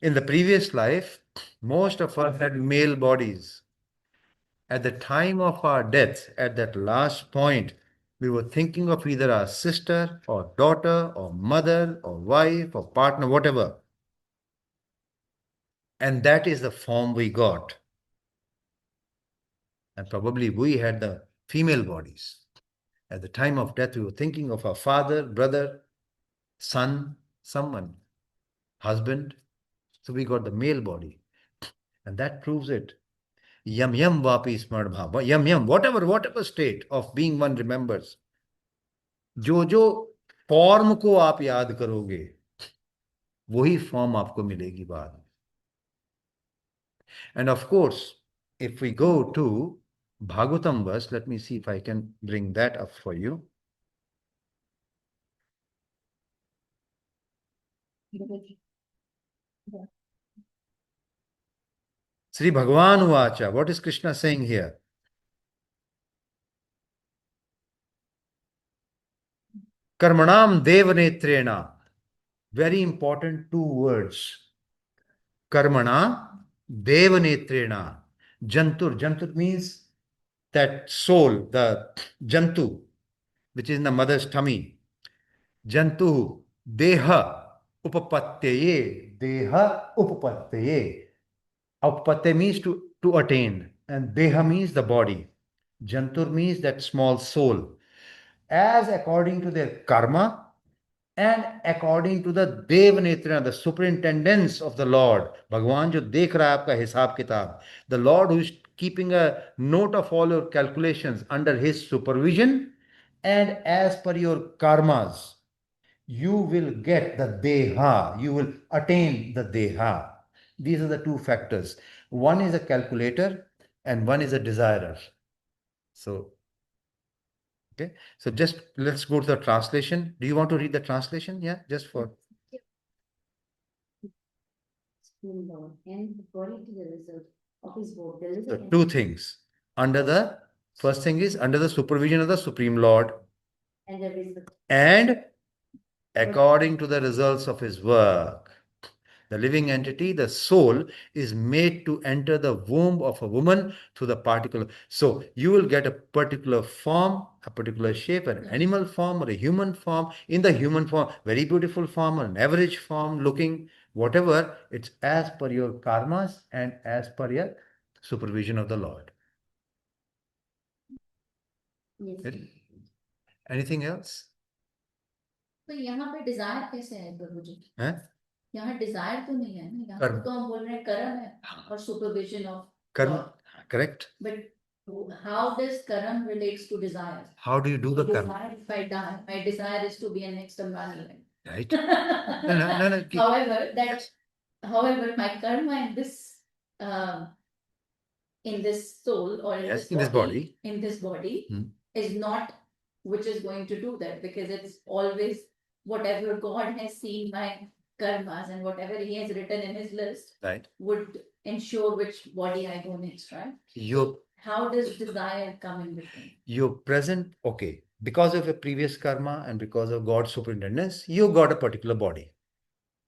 In the previous life, most of us had male bodies. At the time of our death, at that last point, we were thinking of either our sister or daughter or mother or wife or partner, whatever. And that is the form we got. And probably we had the female bodies. At the time of death, we were thinking of our father, brother, son, someone, husband. So we got the male body. And that proves it. Yam yam vapi smart bhava. Yam yam, whatever state of being one remembers. जो जो form को आप याद करोगे वही form आपको मिलेगी बाद में. And of course, if we go to Bhagavatam verse, let me see if I can bring that up for you. Sri Bhagavan Uvacha. What is Krishna saying here? Karmanam Devanetrena. Very important two words. Karmana Devanetrena. Jantur. Jantur means that soul, the Jantu, which is in the mother's tummy. Jantu. Deha Upapatteye. Deha Upapatteye. Upapattye means to attain, and Deha means the body. Jantur means that small soul. As according to their karma and according to the Devanetra, the superintendence of the Lord. Bhagwan jo dekh raha hai aapka hisab kitab. The Lord who is keeping a note of all your calculations under his supervision, and as per your karmas, you will get the Deha, you will attain the Deha. These are the two factors. One is a calculator and one is a desirer. So, okay. So just let's go to the translation. Do you want to read the translation? Yeah, just for. And according to the result of his work, there is So two things. First thing is under the supervision of the Supreme Lord. and there is And according to the results of his work. The living entity, the soul, is made to enter the womb of a woman through the particular. So you will get a particular form, a particular shape, an animal form or a human form. In the human form, very beautiful form or an average form looking, whatever, it's as per your karmas and as per your supervision of the Lord. yes. Anything else? तो यहाँ पे Dzire कैसे है प्रभु जी? हैं? यहाँ Dzire तो नहीं है ना, यहाँ कर्म. तो हम बोल रहे हैं कर्म है और supervision of Karma, correct. But how does karam relates to desire? How do you do the karma? Desire, if I die, my desire is to be an next Ambani. Right? No. However, my karma in this soul or Yes, in this body Hmm. is not which is going to do that, because it's always whatever God has seen my karmas and whatever he has written in his list Right. would ensure which body I go next, right? How does desire come in between? Your present, okay, because of a previous karma and because of God's superintendence, you got a particular body.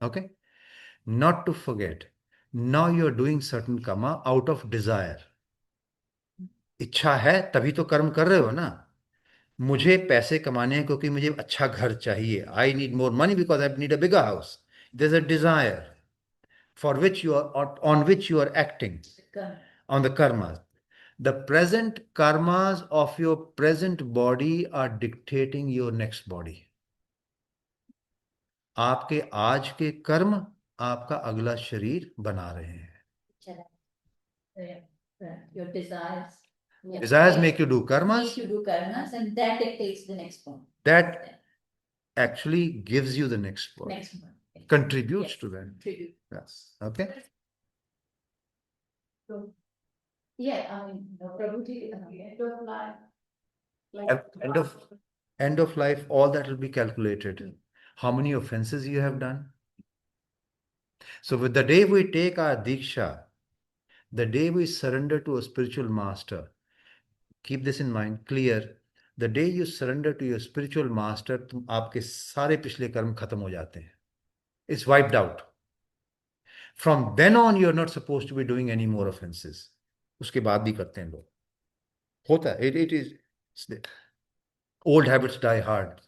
Okay? Not to forget, now you're doing certain karma out of desire. इच्छा है तभी तो कर्म कर रहे हो ना. मुझे पैसे कमाने हैं क्योंकि मुझे अच्छा घर चाहिए. I need more money because I need a bigger house. There's a desire for which you are on which you are acting on the karmas. The present karmas of your present body are dictating your next body. आपके आज के कर्म आपका अगला शरीर बना रहे हैं. Your desires. Desires make you do karmas. Make you do karmas, and that dictates the next one. That actually gives you the next body. Next one. Contributes Yes. to that. Tribute. Yes. Okay. So, yeah, I mean, Prabhuji, end of life. End of life, all that will be calculated. How many offenses you have done? So with the day we take our diksha, the day we surrender to a spiritual master, keep this in mind, clear. The day you surrender to your spiritual master, तुम आपके सारे पिछले कर्म खत्म हो जाते हैं. It's wiped out. From then on, you're not supposed to be doing any more offenses. उसके बाद भी करते हैं लोग. होता है. It is old habits die hard.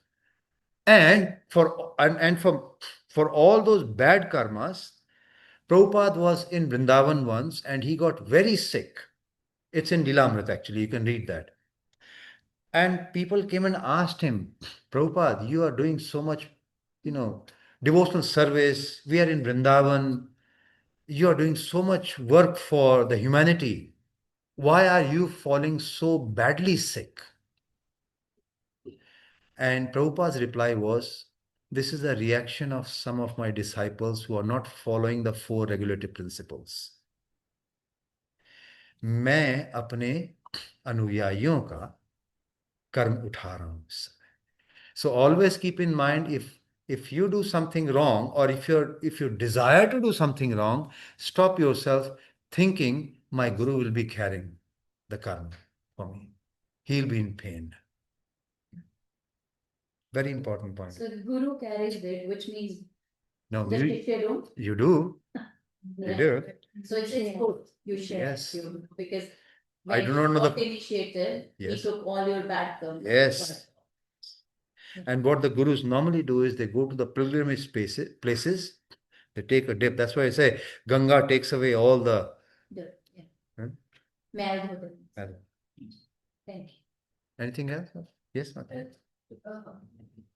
And for all those bad karmas, Prabhupada was in Vrindavan once and he got very sick. It's in Lilamrit actually, you can read that. And people came and asked him, Prabhupada, you are doing so much, devotional service. We are in Vrindavan. You are doing so much work for the humanity. Why are you falling so badly sick? And Prabhupada's reply was, this is a reaction of some of my disciples who are not following the 4 regulative principles. मैं अपने अनुयायियों का कर्म उठा रहा हूं. So always keep in mind, if you do something wrong, or if you desire to do something wrong, stop yourself thinking my guru will be carrying the karma for me. He'll be in pain. Very important point. So the guru carries it, which means No, the Shishya don't. you do. You do. So it's both. You share. Yes. Because I when do not you know got the. initiated, he Yes. took all your bad karma. Yes. And what the gurus normally do is they go to the pilgrimage places, they take a dip. That's why I say Ganga takes away all the. Yeah. Huh? Thank you. Anything else? Yes, Mata?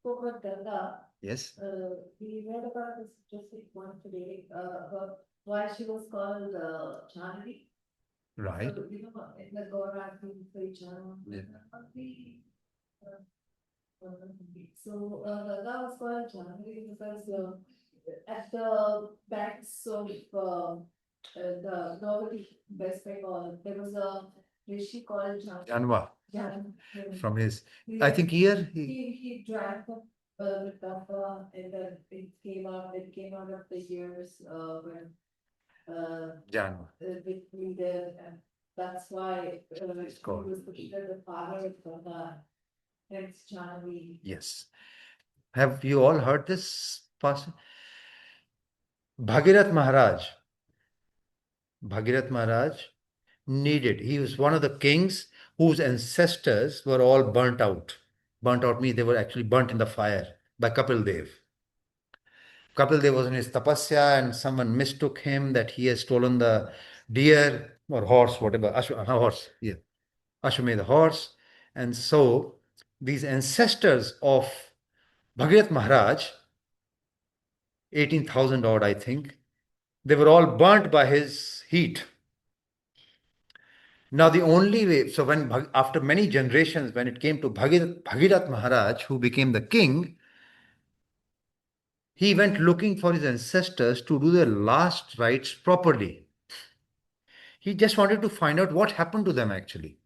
For Ganga, Yes. we read about this just one today, about why she was called Chanvi. Right. So, in the Gaura, say Chanvi. Yeah. So Ganga was called Chanvi because at the banks of the Nobody West Bengal, there was a rishi called Janva. Jan. From his, I think here He drank the kappa and then it came out of the years when Janva. with leader, and that's why he called. was considered the father of Ganga. Hence Chanvi. Yes. Have you all heard this passage? Bhagirath Maharaj needed. He was one of the kings whose ancestors were all burnt out. Burnt out means they were actually burnt in the fire by Kapil Dev. Kapil Dev was in his tapasya and someone mistook him that he has stolen the deer or horse, whatever, horse, yeah, Ashwamedha horse. And so these ancestors of Bhagirath Maharaj, 18,000 odd, I think, they were all burnt by his heat. Now the only way, so when after many generations, when it came to Bhagirath Maharaj, who became the king, he went looking for his ancestors to do their last rites properly. He just wanted to find out what happened to them actually.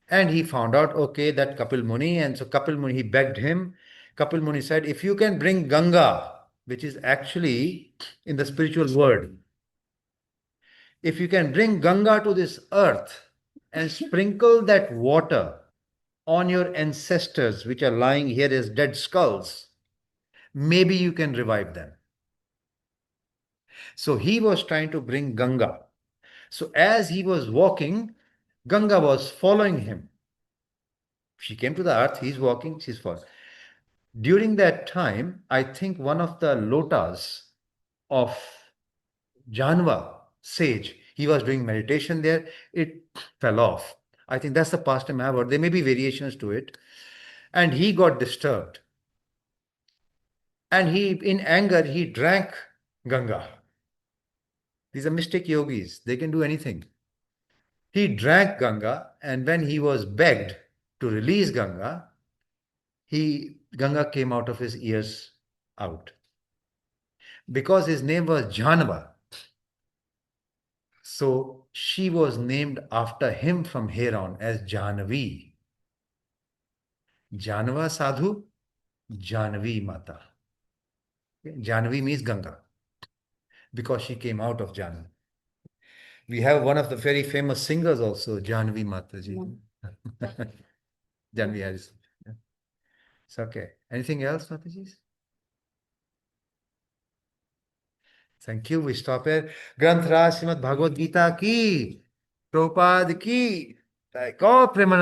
And he found out, okay, that Kapil Muni, and so Kapil Muni, he begged him. Kapil Muni said, if you can bring Ganga, which is actually in the spiritual world, if you can bring Ganga to this earth and sprinkle that water on your ancestors, which are lying here as dead skulls, maybe you can revive them. So he was trying to bring Ganga. So as he was walking, Ganga was following him. She came to the earth, he's walking, she's following. During that time, I think one of the lotas of Janva sage, he was doing meditation there, it fell off. I think that's the pastime I've heard. There may be variations to it. And he got disturbed. And he, in anger, he drank Ganga. These are mystic yogis, they can do anything. He drank Ganga, and when he was begged to release Ganga, Ganga came out of his ears out. Because his name was Janva, so she was named after him from here on as Janvi. Janva Sadhu, Janvi Mata. Janvi means Ganga, because she came out of Janvi. We have one of the very famous singers also, Janvi Mataji. Janvi Harris. Yeah. It's okay. Anything else, Mataji? Thank you. We stop here. Granth Raj Srimad Bhagavad Gita ki, Prabhupada ki, like all Premanand.